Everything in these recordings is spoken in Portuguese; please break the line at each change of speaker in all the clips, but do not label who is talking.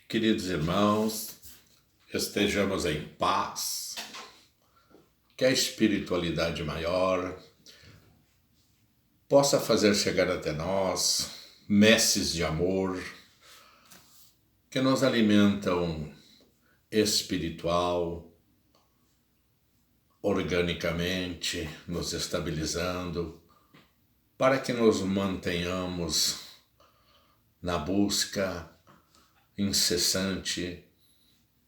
Queridos irmãos, estejamos em paz, que a espiritualidade maior possa fazer chegar até nós messes de amor que nos alimentam espiritual, organicamente, nos estabilizando, para que nos mantenhamos na busca incessante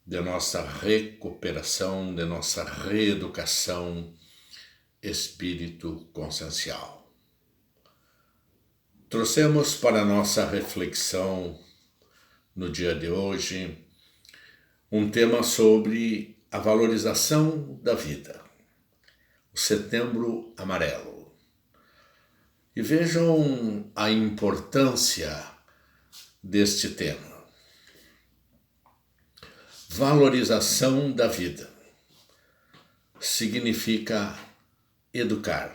de nossa recuperação, de nossa reeducação espírito-consciencial. Trouxemos para nossa reflexão no dia de hoje um tema sobre a valorização da vida, o Setembro Amarelo. E vejam a importância deste tema. Valorização da vida significa educar,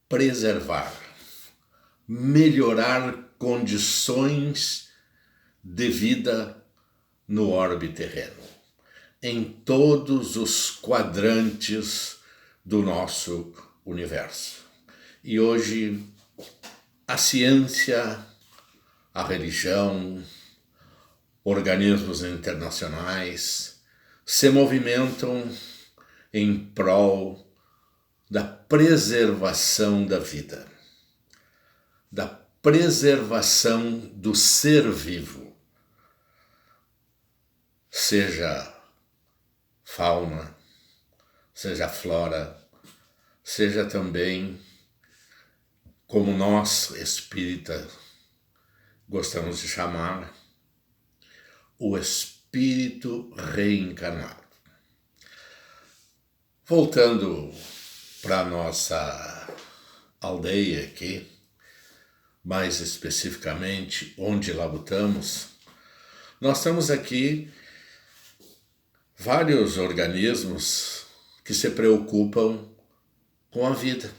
preservar, melhorar condições de vida no orbe terreno, em todos os quadrantes do nosso universo. E hoje a ciência, a religião, organismos internacionais se movimentam em prol da preservação da vida, da preservação do ser vivo, seja fauna, seja flora, seja também, como nós espíritas gostamos de chamar, o espírito reencarnado. Voltando para a nossa aldeia aqui, mais especificamente onde labutamos, nós temos aqui vários organismos que se preocupam com a vida.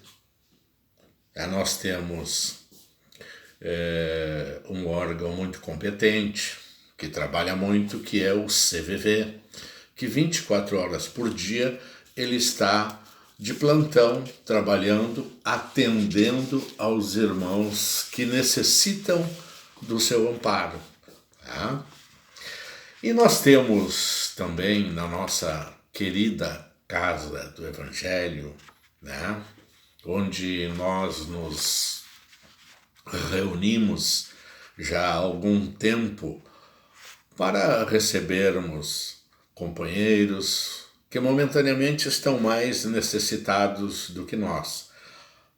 Nós temos um órgão muito competente, que trabalha muito, que é o CVV, que 24 horas por dia ele está de plantão, trabalhando, atendendo aos irmãos que necessitam do seu amparo. Tá? E nós temos também na nossa querida Casa do Evangelho, né, onde nós nos reunimos já há algum tempo para recebermos companheiros que momentaneamente estão mais necessitados do que nós.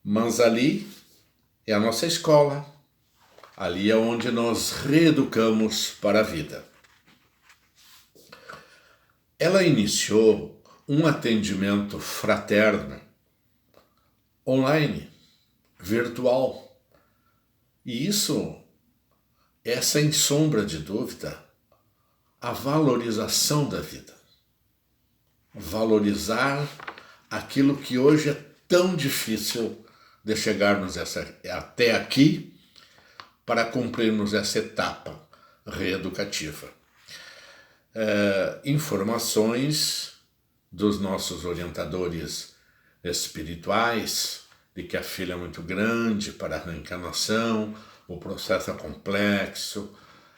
Mas ali é a nossa escola, ali é onde nós reeducamos para a vida. Ela iniciou um atendimento fraterno, online, virtual. E isso é, sem sombra de dúvida, a valorização da vida. Valorizar aquilo que hoje é tão difícil de chegarmos até aqui para cumprirmos essa etapa reeducativa. Informações dos nossos orientadores espirituais de que a fila é muito grande para a reencarnação, o processo é complexo,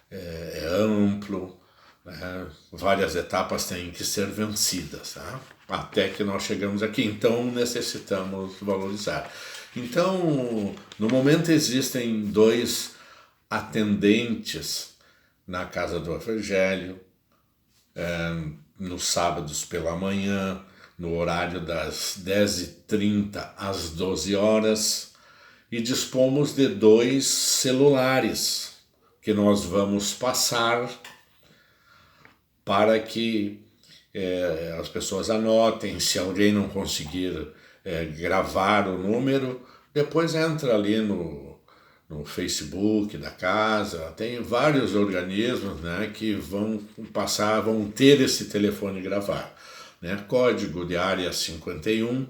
é amplo, né? Várias etapas têm que ser vencidas, tá? Até que nós chegamos aqui. Então necessitamos valorizar. Então, no momento existem 2 atendentes na Casa do Evangelho, nos sábados pela manhã, no horário das 10h30 às 12 horas, e dispomos de 2 celulares que nós vamos passar para que as pessoas anotem. Se alguém não conseguir gravar o número, depois entra ali no Facebook da casa. Tem vários organismos, né, que vão ter esse telefone gravado. Né? Código de área 51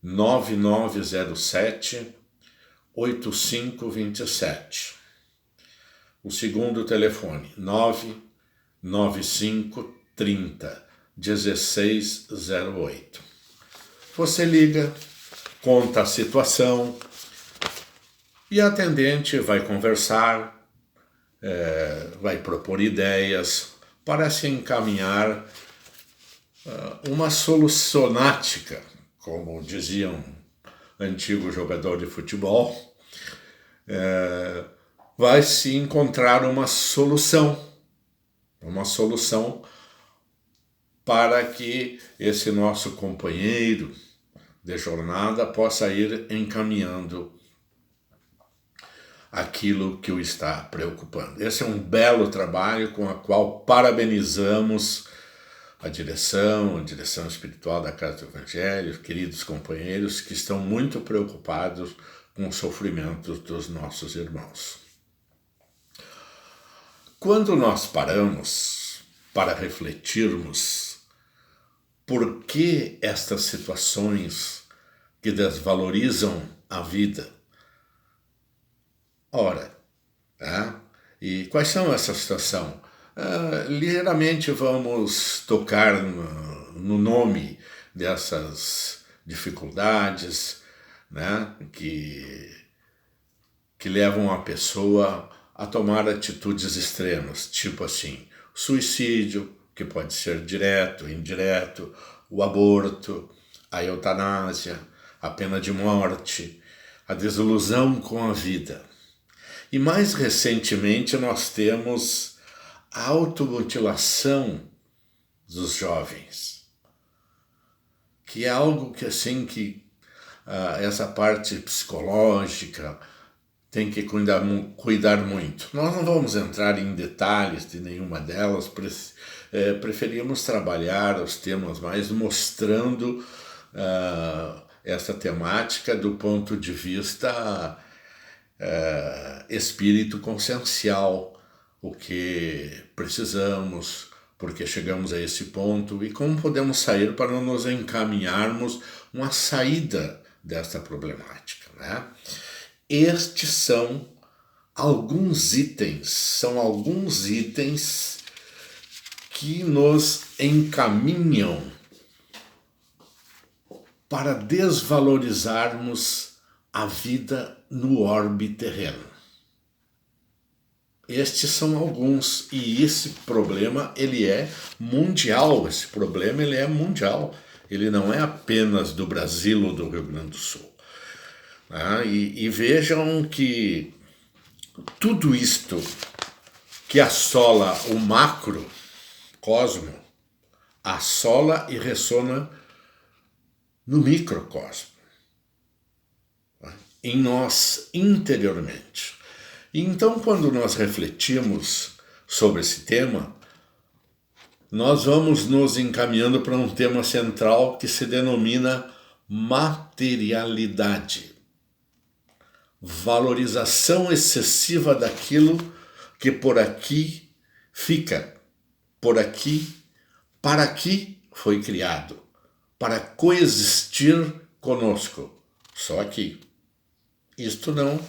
99907 8527. O segundo telefone, 99530 1608. Você liga, conta a situação e a atendente vai conversar, vai propor ideias para se encaminhar uma solucionática, como dizia um antigo jogador de futebol, vai se encontrar uma solução para que esse nosso companheiro de jornada possa ir encaminhando aquilo que o está preocupando. Esse é um belo trabalho com a qual parabenizamos a direção espiritual da Casa do Evangelho, queridos companheiros que estão muito preocupados com os sofrimentos dos nossos irmãos. Quando nós paramos para refletirmos por que estas situações que desvalorizam a vida, e quais são essa situação? Ligeiramente vamos tocar no nome dessas dificuldades, que levam a pessoa a tomar atitudes extremas, tipo assim, suicídio, que pode ser direto, indireto, o aborto, a eutanásia, a pena de morte, a desilusão com a vida. E mais recentemente nós temos a automutilação dos jovens, que é algo que essa parte psicológica tem que cuidar muito. Nós não vamos entrar em detalhes de nenhuma delas, preferimos trabalhar os temas mais mostrando essa temática do ponto de vista espírito consciencial, o que precisamos, porque chegamos a esse ponto e como podemos sair para nos encaminharmos uma saída dessa problemática, Estes são alguns itens que nos encaminham para desvalorizarmos a vida no orbe terreno. Estes são alguns, e esse problema ele é mundial, ele não é apenas do Brasil ou do Rio Grande do Sul. E vejam que tudo isto que assola o macrocosmo, assola e ressona no microcosmo, em nós interiormente. Então, quando nós refletimos sobre esse tema, nós vamos nos encaminhando para um tema central que se denomina materialidade. Valorização excessiva daquilo que por aqui fica, por aqui, para aqui foi criado, para coexistir conosco, só aqui. Isto não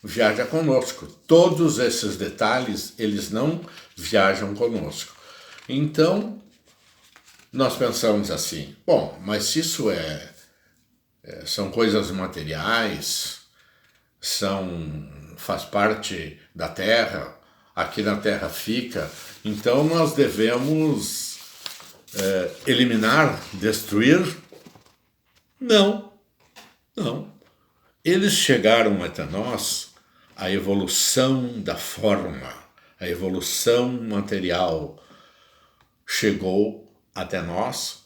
viaja conosco. Todos esses detalhes, eles não viajam conosco. Então, nós pensamos assim, mas se isso são coisas materiais, faz parte da Terra, aqui na Terra fica, então nós devemos eliminar, destruir? Não. Eles chegaram até nós, a evolução da forma, a evolução material chegou até nós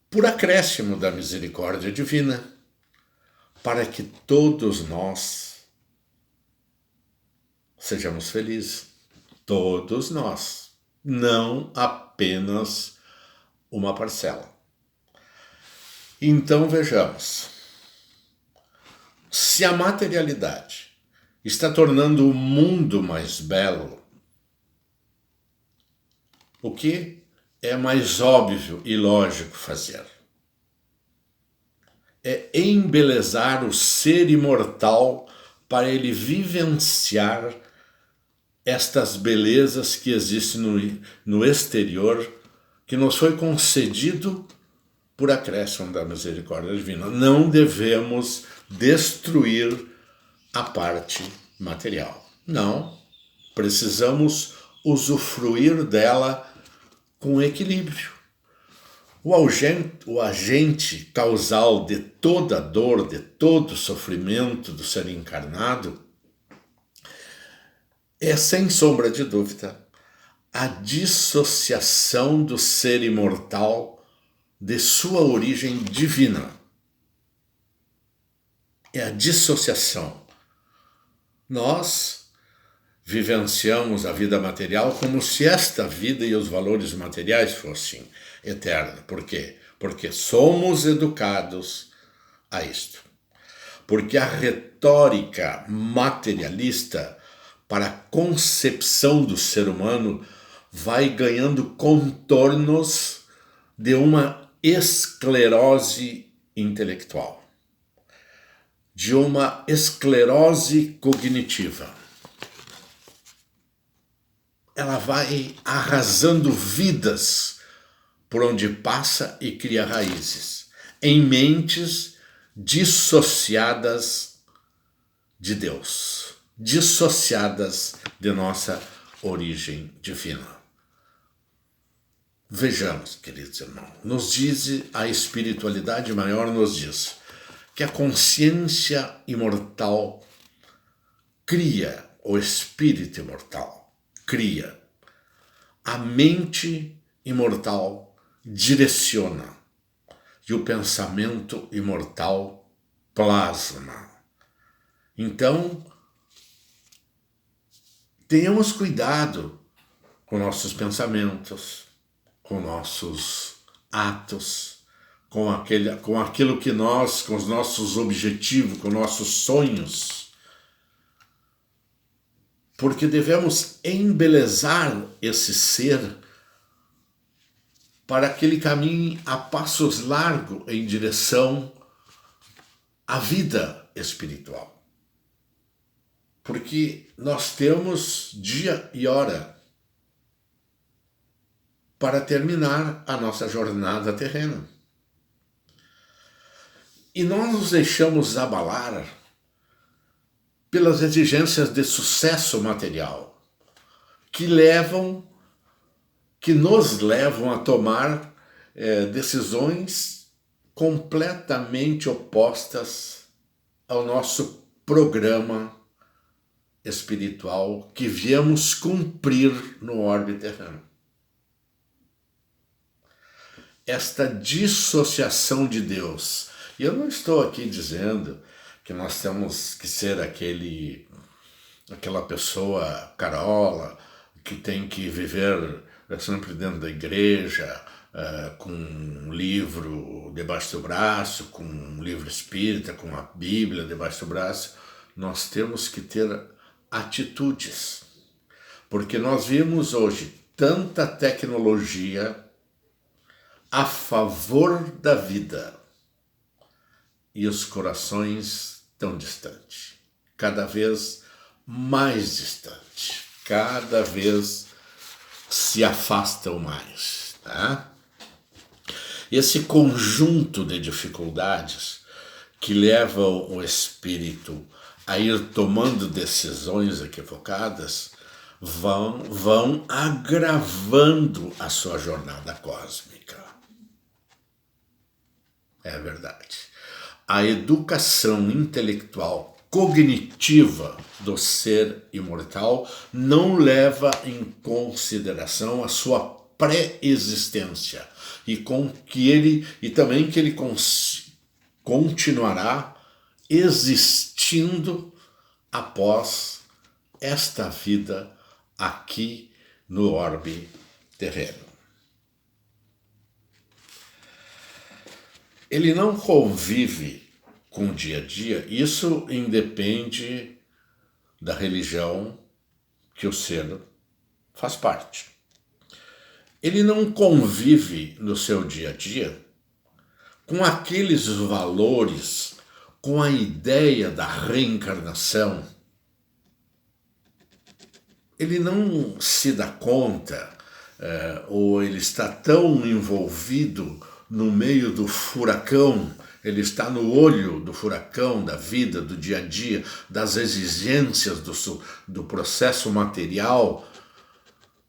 por acréscimo da misericórdia divina, para que todos nós sejamos felizes. Todos nós, não apenas uma parcela. Então vejamos, se a materialidade está tornando o mundo mais belo, o que é mais óbvio e lógico fazer? É embelezar o ser imortal para ele vivenciar estas belezas que existem no exterior, que nos foi concedido por acréscimo da misericórdia divina. Não devemos destruir a parte material. Não. Precisamos usufruir dela com equilíbrio. O agente causal de toda dor, de todo sofrimento do ser encarnado é, sem sombra de dúvida, a dissociação do ser imortal de sua origem divina. É a dissociação. Nós vivenciamos a vida material como se esta vida e os valores materiais fossem eternos. Por quê? Porque somos educados a isto. Porque a retórica materialista para a concepção do ser humano vai ganhando contornos de uma esclerose intelectual, de uma esclerose cognitiva. Ela vai arrasando vidas por onde passa e cria raízes, em mentes dissociadas de Deus, dissociadas de nossa origem divina. Vejamos, queridos irmãos, a espiritualidade maior nos diz que a consciência imortal cria o espírito imortal, cria. A mente imortal direciona e o pensamento imortal plasma. Então, tenhamos cuidado com nossos pensamentos, com nossos atos, com aquilo que nós, com os nossos objetivos, com nossos sonhos, porque devemos embelezar esse ser para que ele caminhe a passos largos em direção à vida espiritual. Porque nós temos dia e hora para terminar a nossa jornada terrena. E nós nos deixamos abalar pelas exigências de sucesso material que nos levam a tomar decisões completamente opostas ao nosso programa espiritual que viemos cumprir no orbe terreno. Esta dissociação de Deus. E eu não estou aqui dizendo que nós temos que ser aquela pessoa carola que tem que viver sempre dentro da igreja, com um livro debaixo do braço, com um livro espírita, com a Bíblia debaixo do braço. Nós temos que ter atitudes, porque nós vimos hoje tanta tecnologia a favor da vida e os corações tão distantes, cada vez mais distantes, cada vez se afastam mais, tá? Esse conjunto de dificuldades que levam o espírito a ir tomando decisões equivocadas vão agravando a sua jornada cósmica. É verdade. A educação intelectual cognitiva do ser imortal não leva em consideração a sua pré-existência e também que ele continuará existindo após esta vida aqui no orbe terreno. Ele não convive com o dia a dia, isso independe da religião que o ser faz parte. Ele não convive no seu dia a dia com aqueles valores, com a ideia da reencarnação ele não se dá conta, ou ele está tão envolvido no meio do furacão, ele está no olho do furacão da vida, do dia a dia, das exigências do processo material,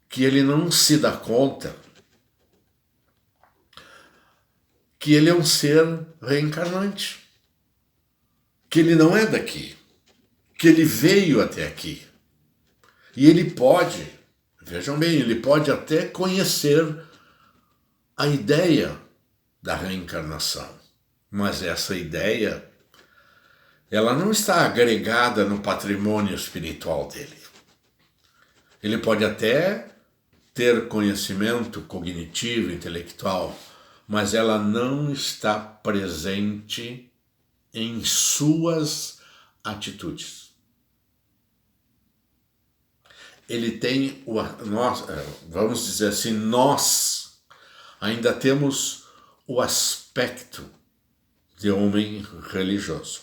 que ele não se dá conta que ele é um ser reencarnante, que ele não é daqui, que ele veio até aqui. E ele pode, vejam bem, ele pode até conhecer a ideia da reencarnação, mas essa ideia, ela não está agregada no patrimônio espiritual dele. Ele pode até ter conhecimento cognitivo, intelectual, mas ela não está presente em suas atitudes. Ele tem, nós, vamos dizer assim, nós ainda temos o aspecto de homem religioso.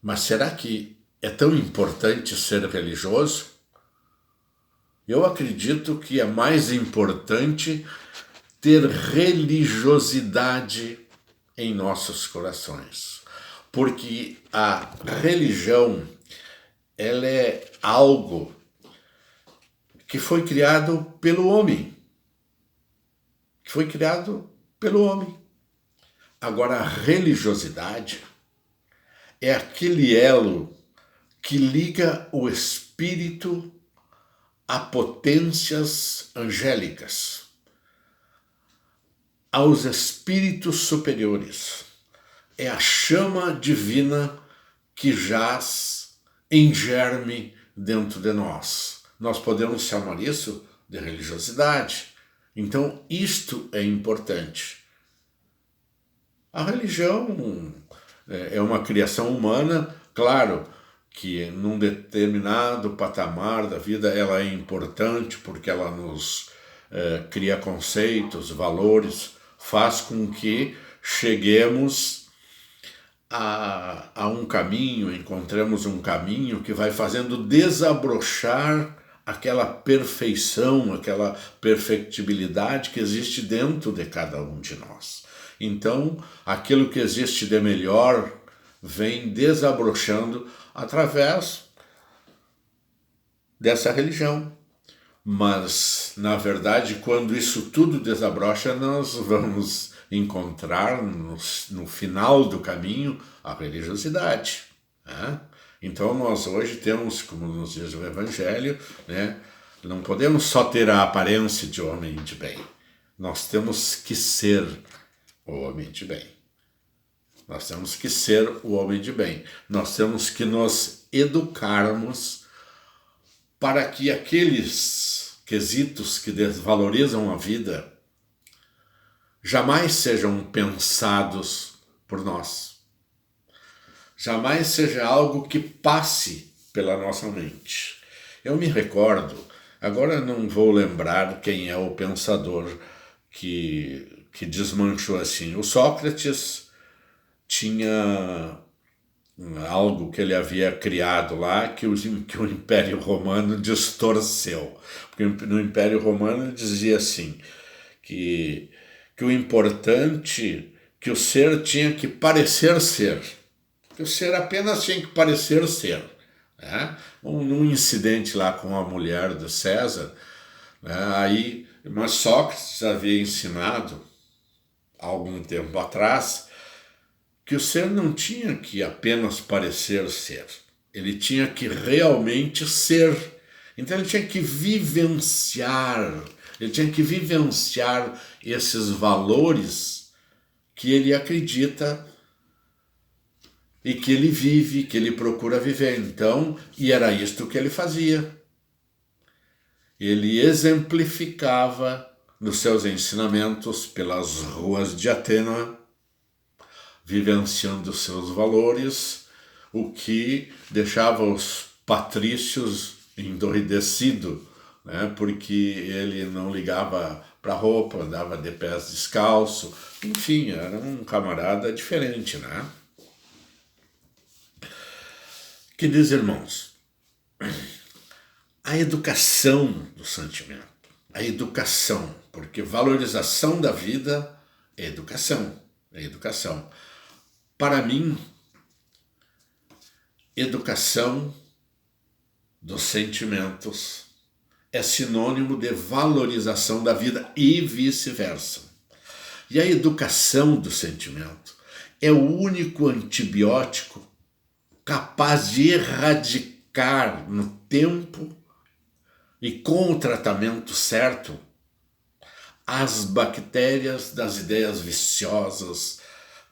Mas será que é tão importante ser religioso? Eu acredito que é mais importante ter religiosidade em nossos corações, porque a religião, ela é algo que foi criado pelo homem, Agora, a religiosidade é aquele elo que liga o espírito a potências angélicas, aos espíritos superiores. É a chama divina que jaz em germe dentro de nós. Nós podemos chamar isso de religiosidade. Então, isto é importante. A religião é uma criação humana, claro, que num determinado patamar da vida ela é importante porque ela nos cria conceitos, valores, faz com que cheguemos a um caminho, encontremos um caminho que vai fazendo desabrochar aquela perfeição, aquela perfectibilidade que existe dentro de cada um de nós. Então, aquilo que existe de melhor vem desabrochando através dessa religião. Mas, na verdade, quando isso tudo desabrocha, nós vamos encontrar no final do caminho a religiosidade. Né? Então, nós hoje temos, como nos diz o Evangelho, né, não podemos só ter a aparência de homem de bem. Nós temos que ser o homem de bem. Nós temos que ser o homem de bem. Nós temos que nos educarmos para que aqueles quesitos que desvalorizam a vida jamais sejam pensados por nós. Jamais seja algo que passe pela nossa mente. Eu me recordo, agora não vou lembrar quem é o pensador que desmanchou assim. O Sócrates tinha algo que ele havia criado lá que o Império Romano distorceu. Porque no Império Romano ele dizia assim, que o importante, que o ser tinha que parecer ser. Que o ser apenas tinha que parecer ser. Né? Num incidente lá com a mulher do César, né? Mas Sócrates havia ensinado, há algum tempo atrás, que o ser não tinha que apenas parecer ser, ele tinha que realmente ser. Então ele tinha que vivenciar esses valores que ele acredita e que ele vive, que ele procura viver. Então, e era isto que ele fazia. Ele exemplificava nos seus ensinamentos pelas ruas de Atena, vivenciando seus valores, o que deixava os patrícios endoidecidos, né? Porque ele não ligava para a roupa, andava de pés descalço, enfim, era um camarada diferente, né? Queridos irmãos, a educação do sentimento. A educação, porque valorização da vida é educação. É educação. Para mim, educação dos sentimentos é sinônimo de valorização da vida e vice-versa. E a educação do sentimento é o único antibiótico capaz de erradicar no tempo e com o tratamento certo as bactérias das ideias viciosas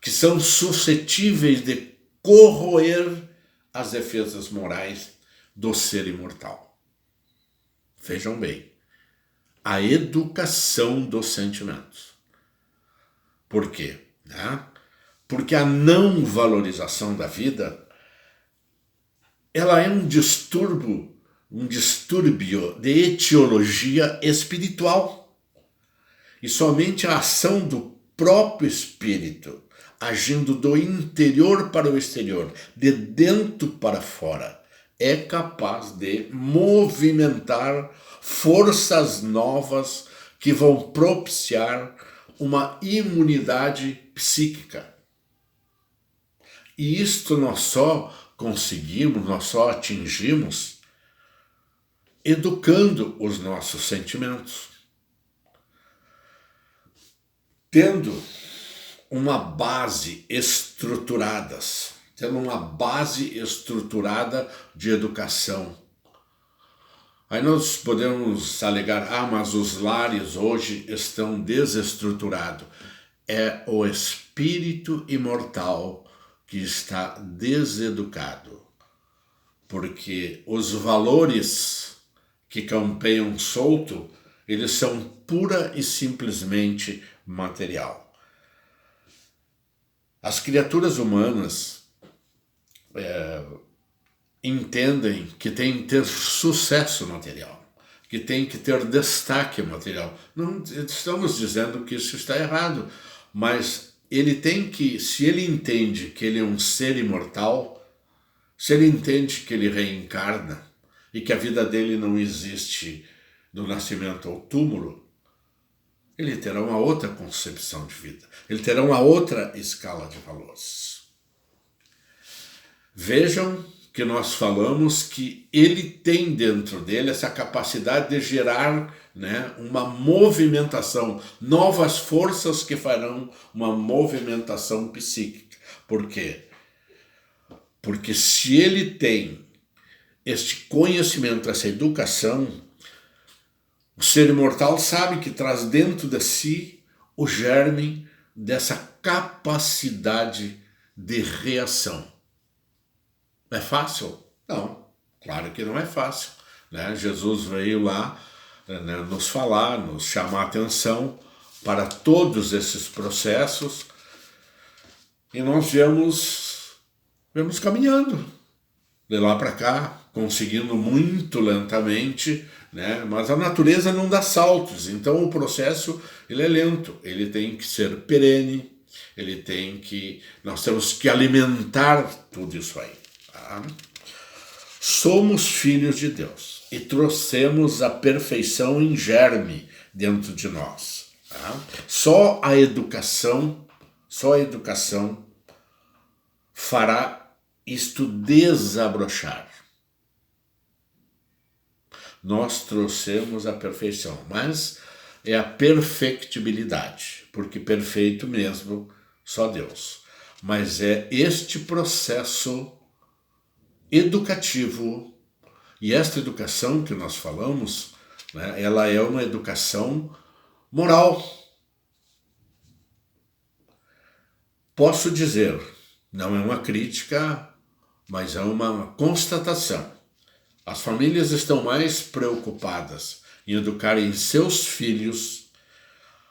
que são suscetíveis de corroer as defesas morais do ser imortal. Vejam bem, a educação dos sentimentos. Por quê? Porque a não valorização da vida, ela é um distúrbio de etiologia espiritual. E somente a ação do próprio espírito, agindo do interior para o exterior, de dentro para fora, é capaz de movimentar forças novas que vão propiciar uma imunidade psíquica. E isto nós só atingimos educando os nossos sentimentos, tendo uma base estruturada de educação. Aí nós podemos alegar, mas os lares hoje estão desestruturados. É o espírito imortal que está deseducado, porque os valores que campeiam solto, eles são pura e simplesmente material. As criaturas humanas entendem que tem que ter sucesso material, que tem que ter destaque material. Não estamos dizendo que isso está errado, mas ele tem que, se ele entende que ele é um ser imortal, se ele entende que ele reencarna e que a vida dele não existe do nascimento ao túmulo, ele terá uma outra concepção de vida, ele terá uma outra escala de valores. Vejam que nós falamos que ele tem dentro dele essa capacidade de gerar, uma movimentação, novas forças que farão uma movimentação psíquica. Por quê? Porque se ele tem este conhecimento, essa educação, o ser imortal sabe que traz dentro de si o germe dessa capacidade de reação. É fácil? Não, claro que não é fácil. Jesus veio lá nos falar, nos chamar a atenção para todos esses processos e nós viemos caminhando de lá para cá, conseguindo muito lentamente, mas a natureza não dá saltos, então o processo ele é lento, ele tem que ser perene, nós temos que alimentar tudo isso aí. Somos filhos de Deus e trouxemos a perfeição em germe dentro de nós. Só a educação fará isto desabrochar. Nós trouxemos a perfeição, mas é a perfectibilidade, porque perfeito mesmo só Deus. Mas é este processo educativo, e esta educação que nós falamos, ela é uma educação moral. Posso dizer, não é uma crítica, mas é uma constatação. As famílias estão mais preocupadas em educarem seus filhos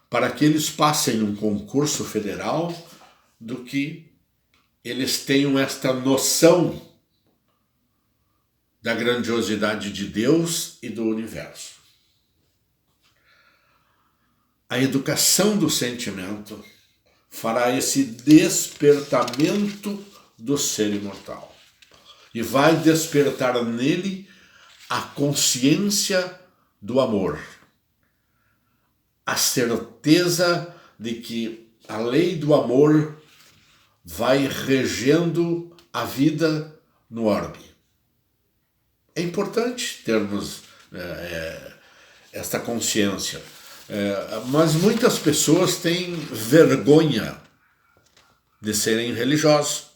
para que eles passem num concurso federal do que eles tenham esta noção da grandiosidade de Deus e do universo. A educação do sentimento fará esse despertamento do ser imortal e vai despertar nele a consciência do amor, a certeza de que a lei do amor vai regendo a vida no orbe. É importante termos esta consciência, mas muitas pessoas têm vergonha de serem religiosos.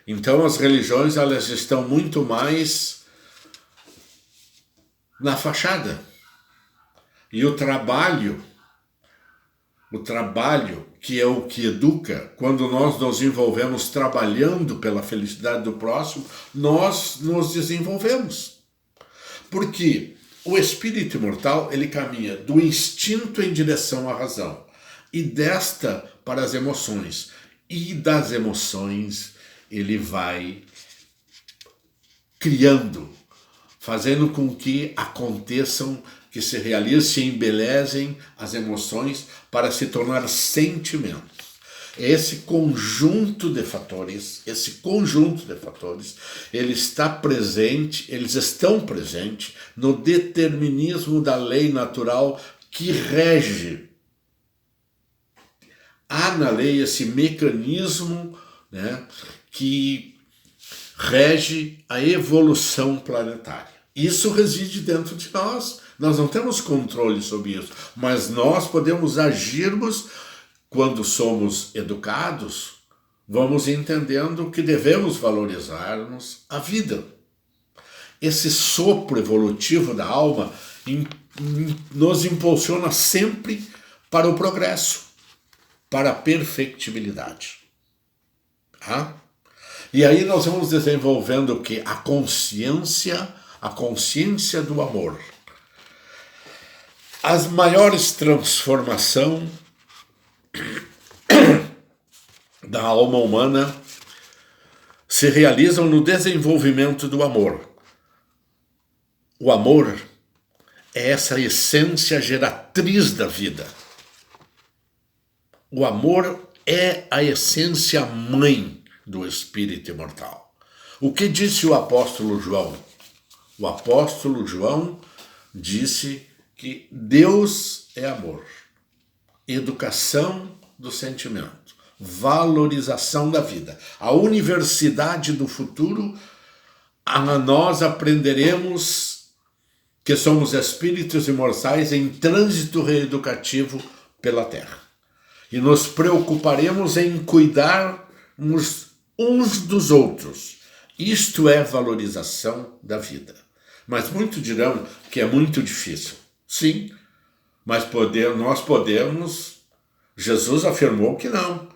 Então as religiões, elas estão muito mais na fachada. E o trabalho que é o que educa, quando nós nos envolvemos trabalhando pela felicidade do próximo, nós nos desenvolvemos. Porque o espírito imortal, ele caminha do instinto em direção à razão, e desta para as emoções, e das emoções ele vai criando, fazendo com que aconteçam, que se realizem, se embelezem as emoções para se tornar sentimentos. Esse conjunto de fatores, eles estão presentes no determinismo da lei natural que rege. Há na lei esse mecanismo, né, que rege a evolução planetária. Isso reside dentro de nós. Nós não temos controle sobre isso, mas nós podemos agirmos quando somos educados, vamos entendendo que devemos valorizarmos a vida. Esse sopro evolutivo da alma nos impulsiona sempre para o progresso, para a perfectibilidade. Tá? E aí nós vamos desenvolvendo o que? A consciência do amor. As maiores transformações da alma humana se realizam no desenvolvimento do amor. O amor é essa essência geratriz da vida. O amor é a essência mãe do espírito imortal. O que disse o apóstolo João? O apóstolo João disse que Deus é amor, educação do sentimento, valorização da vida. A universidade do futuro, nós aprenderemos que somos espíritos imortais em trânsito reeducativo pela Terra. E nos preocuparemos em cuidarmos uns dos outros. Isto é valorização da vida. Mas muitos dirão que é muito difícil. Sim, mas nós podemos. Jesus afirmou que não,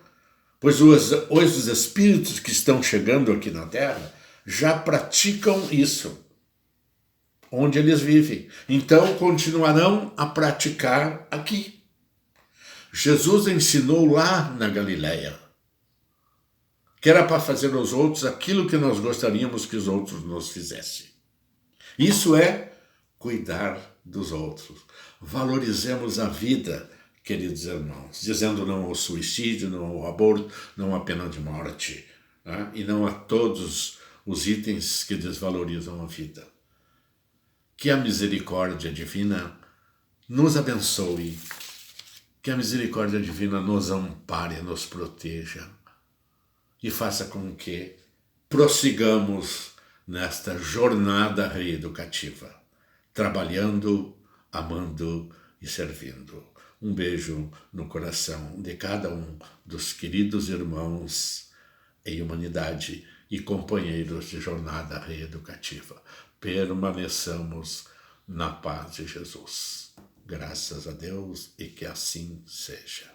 pois os espíritos que estão chegando aqui na Terra já praticam isso, onde eles vivem. Então continuarão a praticar aqui. Jesus ensinou lá na Galileia que era para fazer aos outros aquilo que nós gostaríamos que os outros nos fizessem. Isso é cuidar dos outros. Valorizemos a vida, queridos irmãos, dizendo não ao suicídio, não ao aborto, não à pena de morte, né? E não a todos os itens que desvalorizam a vida. Que a misericórdia divina nos abençoe, que a misericórdia divina nos ampare, nos proteja e faça com que prossigamos nesta jornada reeducativa, trabalhando, amando e servindo. Um beijo no coração de cada um dos queridos irmãos em humanidade e companheiros de jornada reeducativa. Permaneçamos na paz de Jesus. Graças a Deus e que assim seja.